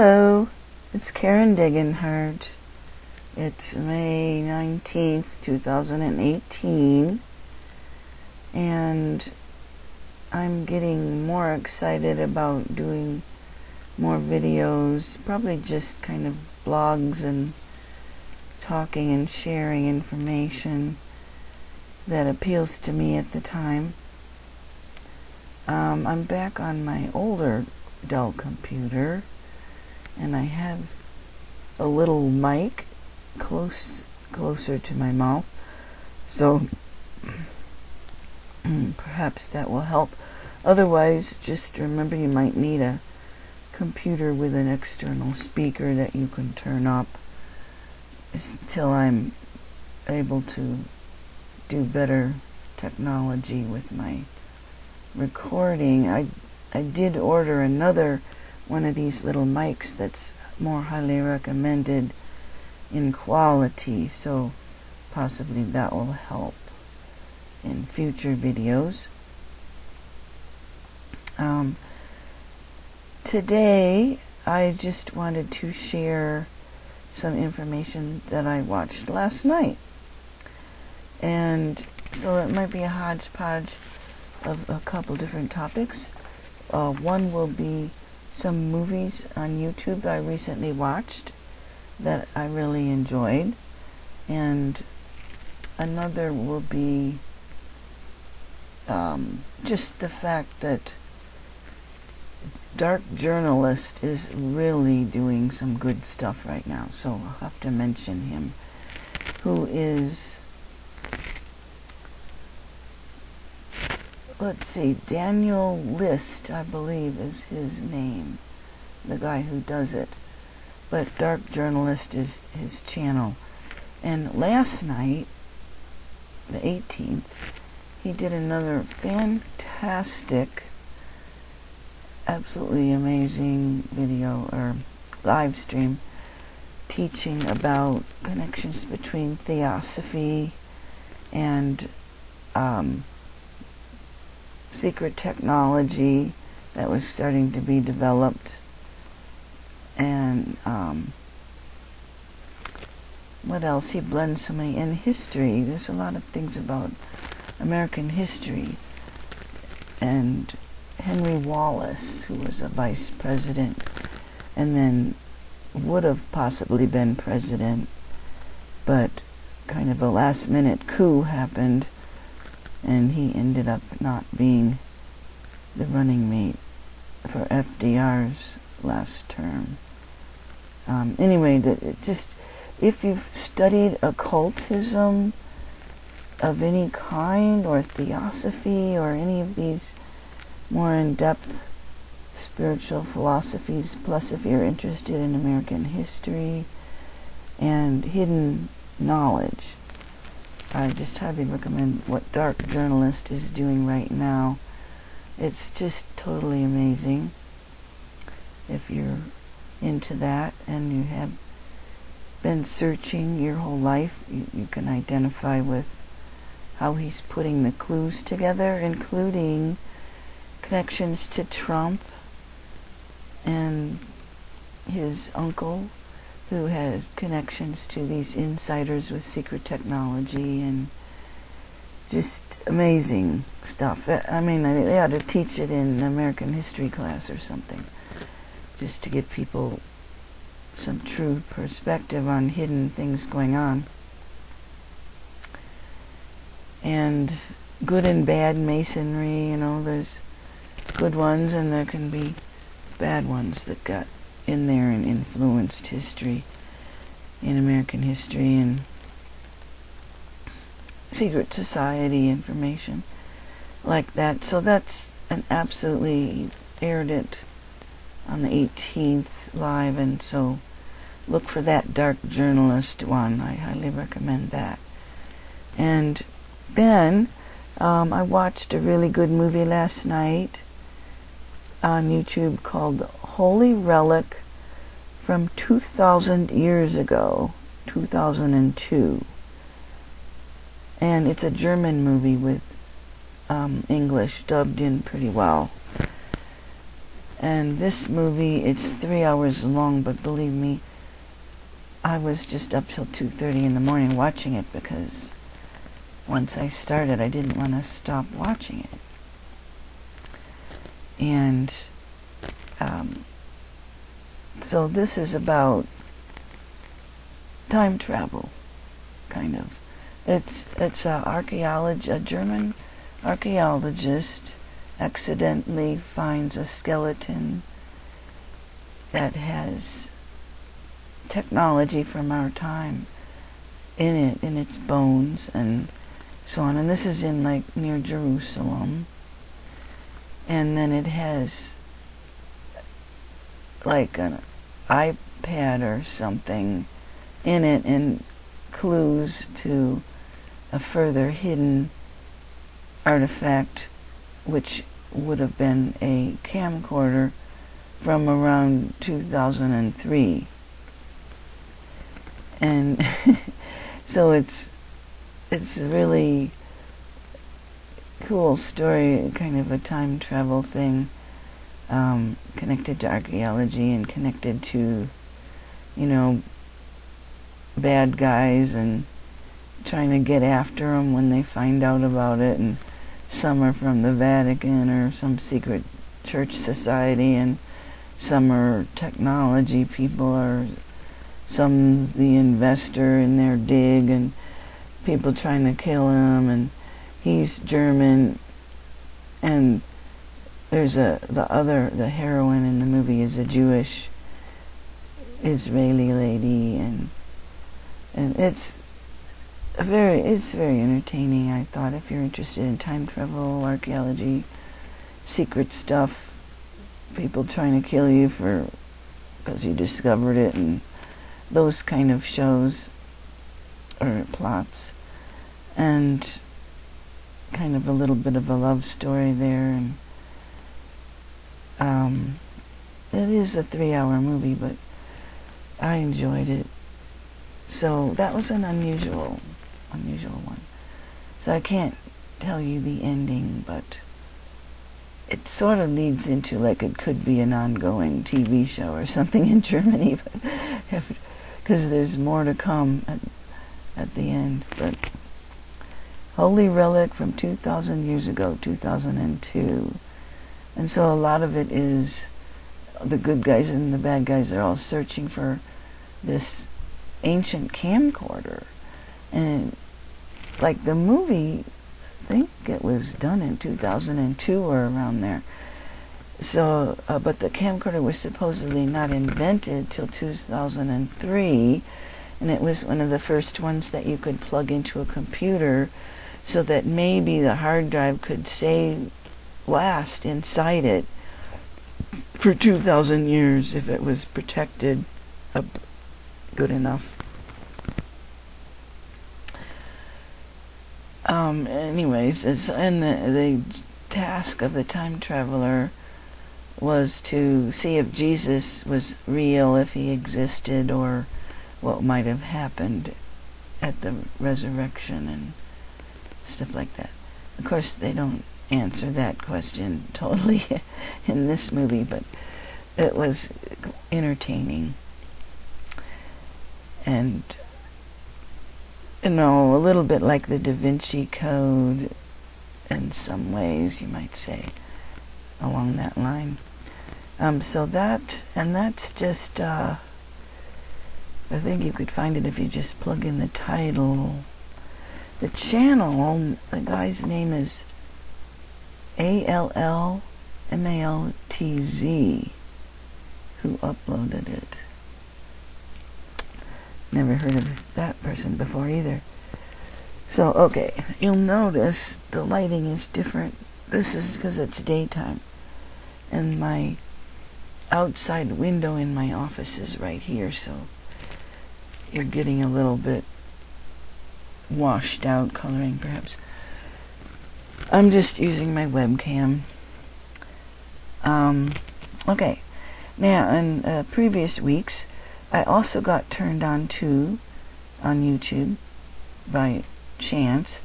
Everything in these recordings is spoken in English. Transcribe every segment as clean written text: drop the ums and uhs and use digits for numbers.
Hello, it's Karen Degenhardt. It's May 19th, 2018, and I'm getting more excited about doing more videos, probably just kind of blogs and talking and sharing information that appeals to me at the time. I'm back on my older Dell computer, and I have a little mic closer to my mouth, so perhaps that will help. Otherwise, just remember you might need a computer with an external speaker that you can turn up until I'm able to do better technology with my recording. I did order another one of these little mics that's more highly recommended in quality, so possibly that will help in future videos. Today I just wanted to share some information that I watched last night, and so it might be a hodgepodge of a couple different topics. One will be some movies on YouTube I recently watched that I really enjoyed, and another will be just the fact that Dark Journalist is really doing some good stuff right now, so I'll have to mention him, who is, let's see, Daniel List, I believe is his name, the guy who does it. But Dark Journalist is his channel. And last night, the 18th, he did another fantastic, absolutely amazing video or live stream teaching about connections between theosophy and secret technology that was starting to be developed, and what else? He blends so many in history. There's a lot of things about American history, and Henry Wallace, who was a vice president and then would have possibly been president, but kind of a last minute coup happened and he ended up not being the running mate for FDR's last term. Anyway, if you've studied occultism of any kind, or theosophy, or any of these more in-depth spiritual philosophies, plus if you're interested in American history and hidden knowledge, I just highly recommend what Dark Journalist is doing right now. It's just totally amazing. If you're into that and you have been searching your whole life, you can identify with how he's putting the clues together, including connections to Trump and his uncle, who has connections to these insiders with secret technology, and just amazing stuff. I mean, they ought to teach it in American history class or something, just to give people some true perspective on hidden things going on. And good and bad masonry, there's good ones and there can be bad ones that got in there and influenced history, in American history, and secret society information like that. So that's an absolutely, aired it on the 18th live, and so look for that Dark Journalist one. I highly recommend that. And then I watched a really good movie last night on YouTube called Holy Relic from 2,000 years ago, 2002. And it's a German movie with English dubbed in pretty well. And this movie, it's 3 hours long, but believe me, I was just up till 2:30 in the morning watching it, because once I started, I didn't want to stop watching it. And so this is about time travel, kind of. It's a German archaeologist accidentally finds a skeleton that has technology from our time in it, in its bones and so on. And this is in, like, near Jerusalem. And then it has like an iPad or something in it, and clues to a further hidden artifact, which would have been a camcorder from around 2003. And so it's a really cool story, kind of a time travel thing, connected to archaeology and connected to, you know, bad guys and trying to get after them when they find out about it. And some are from the Vatican or some secret church society, and some are technology people, or some the investor in their dig, and people trying to kill him. And he's German, and there's the heroine in the movie is a Jewish Israeli lady, and it's very entertaining, I thought. If you're interested in time travel, archaeology, secret stuff, people trying to kill you because you discovered it, and those kind of shows or plots, and kind of a little bit of a love story there. And it is a 3-hour movie, but I enjoyed it. So that was an unusual one. So I can't tell you the ending, but it sort of leads into, like, it could be an ongoing TV show or something in Germany, because there's more to come at the end. But Holy Relic from 2,000 years ago, 2002. And so a lot of it is the good guys and the bad guys are all searching for this ancient camcorder. And like the movie, I think it was done in 2002 or around there. So, but the camcorder was supposedly not invented till 2003, and it was one of the first ones that you could plug into a computer, so that maybe the hard drive could last inside it for 2,000 years if it was protected good enough. Anyways, and the task of the time traveler was to see if Jesus was real, if he existed, or what might have happened at the resurrection and stuff like that. Of course, they don't answer that question totally in this movie, but it was entertaining. And, you know, a little bit like the Da Vinci Code in some ways, you might say, along that line. So that's just, I think you could find it if you just plug in the title. The channel, the guy's name is ALLMALTZ, who uploaded it. Never heard of that person before either. So, okay, you'll notice the lighting is different. This is because it's daytime. And my outside window in my office is right here, so you're getting a little bit washed out coloring, perhaps. I'm just using my webcam. Okay. Now, in previous weeks, I also got turned on YouTube by chance,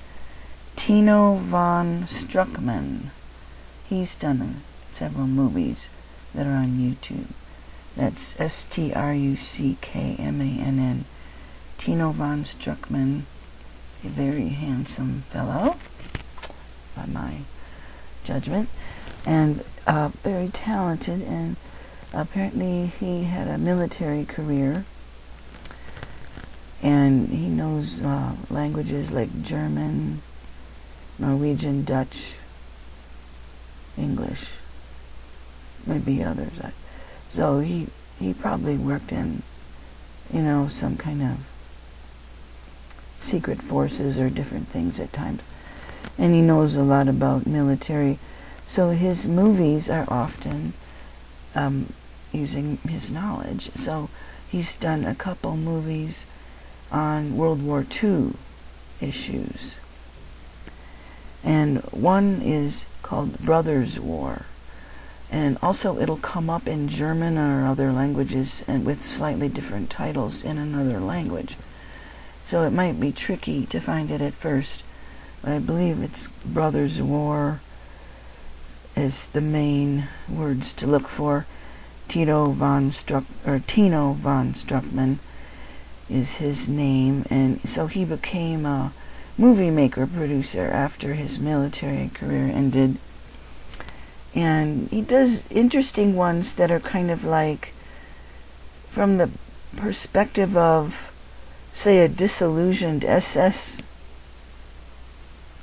Tino von Struckman. He's done several movies. that are on YouTube. That's Struckmann. Tino von Struckmann, a very handsome fellow, by my judgment, and very talented, and apparently he had a military career, and he knows languages like German, Norwegian, Dutch, English, maybe others. So he probably worked in, some kind of secret forces or different things at times. And he knows a lot about military. So his movies are often using his knowledge. So he's done a couple movies on World War II issues. And one is called Brothers' War. And also it'll come up in German or other languages and with slightly different titles in another language. So it might be tricky to find it at first. But I believe it's Brothers' War is the main words to look for. Tino von Struckmann is his name, and so he became a movie maker producer after his military career ended. And he does interesting ones that are kind of like from the perspective of, say, a disillusioned SS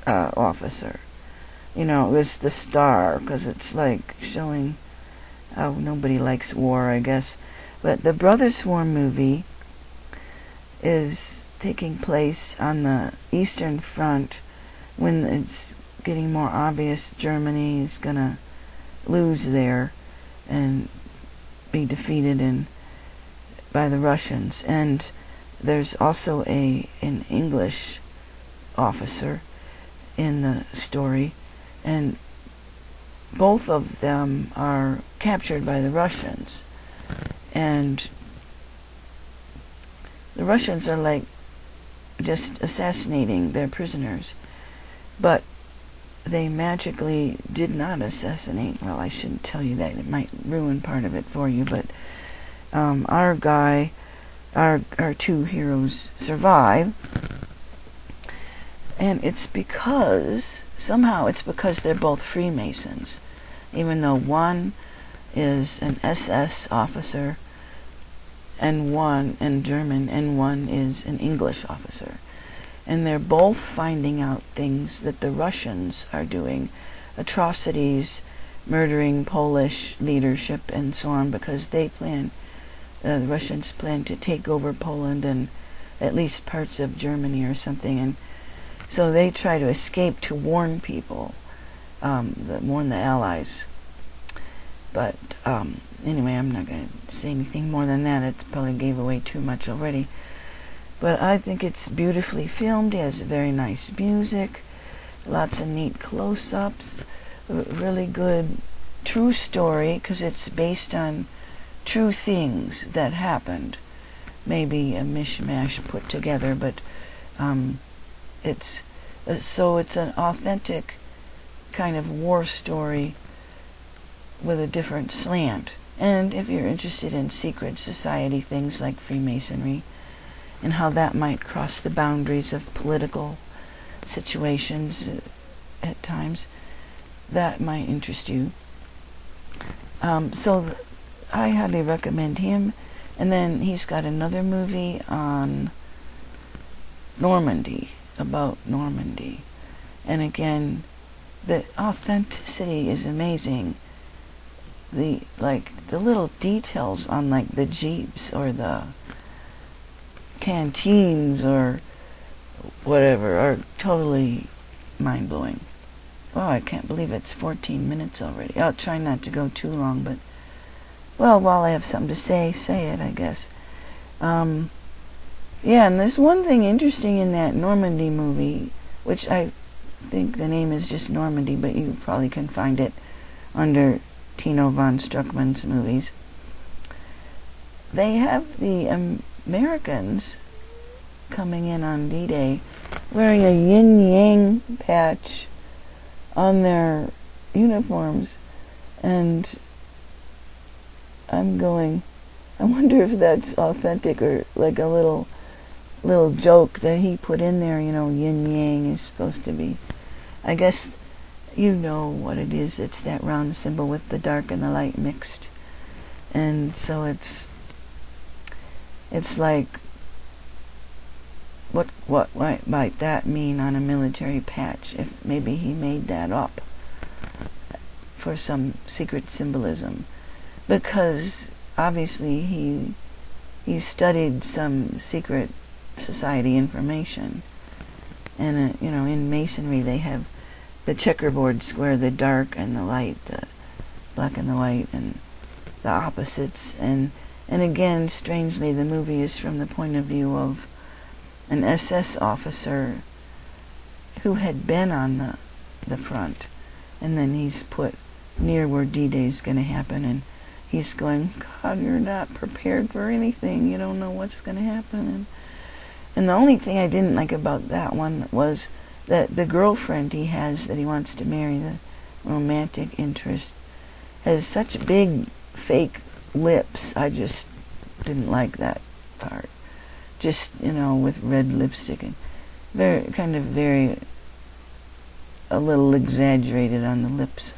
officer. It was The Star, because it's like showing how nobody likes war, I guess. But the Brothers' War movie is taking place on the Eastern Front when it's getting more obvious Germany is going to lose there and be defeated by the Russians. And there's also an English officer in the story, and both of them are captured by the Russians. And the Russians are like just assassinating their prisoners. But they magically did not assassinate. Well, I shouldn't tell you that. It might ruin part of it for you. But our two heroes survive. And somehow it's because they're both Freemasons. Even though one is an SS officer and one in German, and one is an English officer. And they're both finding out things that the Russians are doing, atrocities, murdering Polish leadership and so on, because the Russians plan to take over Poland and at least parts of Germany or something. And so they try to escape to warn people, warn the Allies. But anyway, I'm not going to say anything more than that. It probably gave away too much already. But I think it's beautifully filmed. It has very nice music, lots of neat close-ups, really good true story, because it's based on true things that happened. Maybe a mishmash put together, but it's an authentic kind of war story with a different slant. And if you're interested in secret society things like Freemasonry and how that might cross the boundaries of political situations at times, that might interest you. So I highly recommend him. And then he's got another movie on Normandy, about Normandy. And again, the authenticity is amazing. The little details on the jeeps or the canteens or whatever are totally mind-blowing. Oh, I can't believe it's 14 minutes already. I'll try not to go too long, but well, while I have something to say it, I guess. Yeah, and there's one thing interesting in that Normandy movie, which I think the name is just Normandy, but you probably can find it under Tino von Struckmann's movies. They have the Americans coming in on D-Day wearing a yin-yang patch on their uniforms, and I'm going, I wonder if that's authentic or like a little joke that he put in there, yin yang is supposed to be. I guess you know what it is. It's that round symbol with the dark and the light mixed. And so it's like, what might that mean on a military patch, if maybe he made that up for some secret symbolism? Because obviously he studied some secret society information. And in Masonry they have the checkerboard square, the dark and the light, the black and the white, and the opposites. And again, strangely, the movie is from the point of view of an SS officer who had been on the front, and then he's put near where D-Day is going to happen, and he's going, God, you're not prepared for anything. You don't know what's going to happen. And the only thing I didn't like about that one was that the girlfriend he has that he wants to marry, the romantic interest, has such big fake lips. I just didn't like that part. Just, with red lipstick and very a little exaggerated on the lips.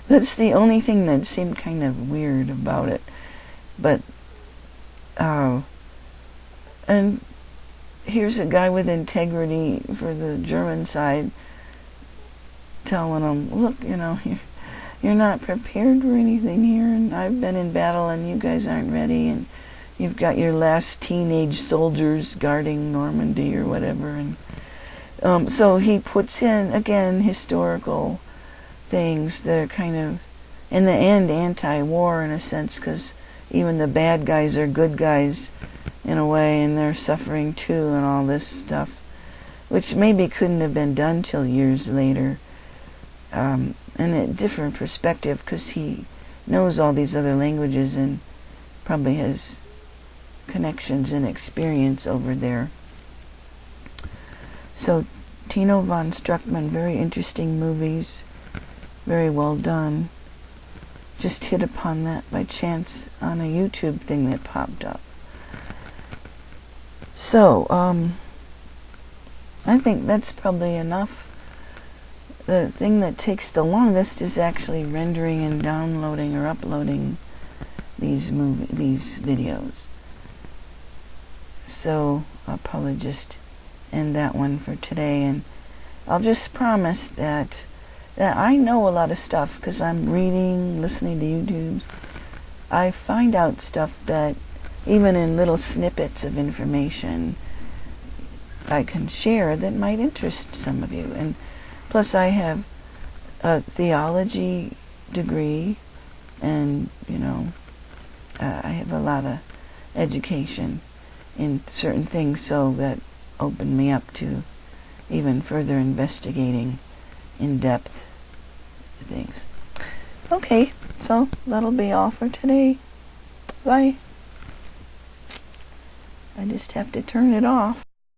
That's the only thing that seemed kind of weird about it. But and here's a guy with integrity for the German side telling them, look, you're not prepared for anything here, and I've been in battle and you guys aren't ready, and you've got your last teenage soldiers guarding Normandy or whatever. And so he puts in, again, historical things that are kind of, in the end, anti-war in a sense, because even the bad guys are good guys in a way, and they're suffering too, and all this stuff, which maybe couldn't have been done till years later, and a different perspective, because he knows all these other languages and probably has connections and experience over there. So Tino von Struckmann, very interesting movies, very well done. Just hit upon that by chance on a YouTube thing that popped up. So, I think that's probably enough. The thing that takes the longest is actually rendering and downloading or uploading these videos. So, I'll probably just end that one for today, and I'll just promise that I know a lot of stuff because I'm reading, listening to YouTube. I find out stuff that even in little snippets of information I can share that might interest some of you. And plus I have a theology degree, and I have a lot of education in certain things, so that opened me up to even further investigating in-depth things. Okay, so that'll be all for today. Bye. I just have to turn it off.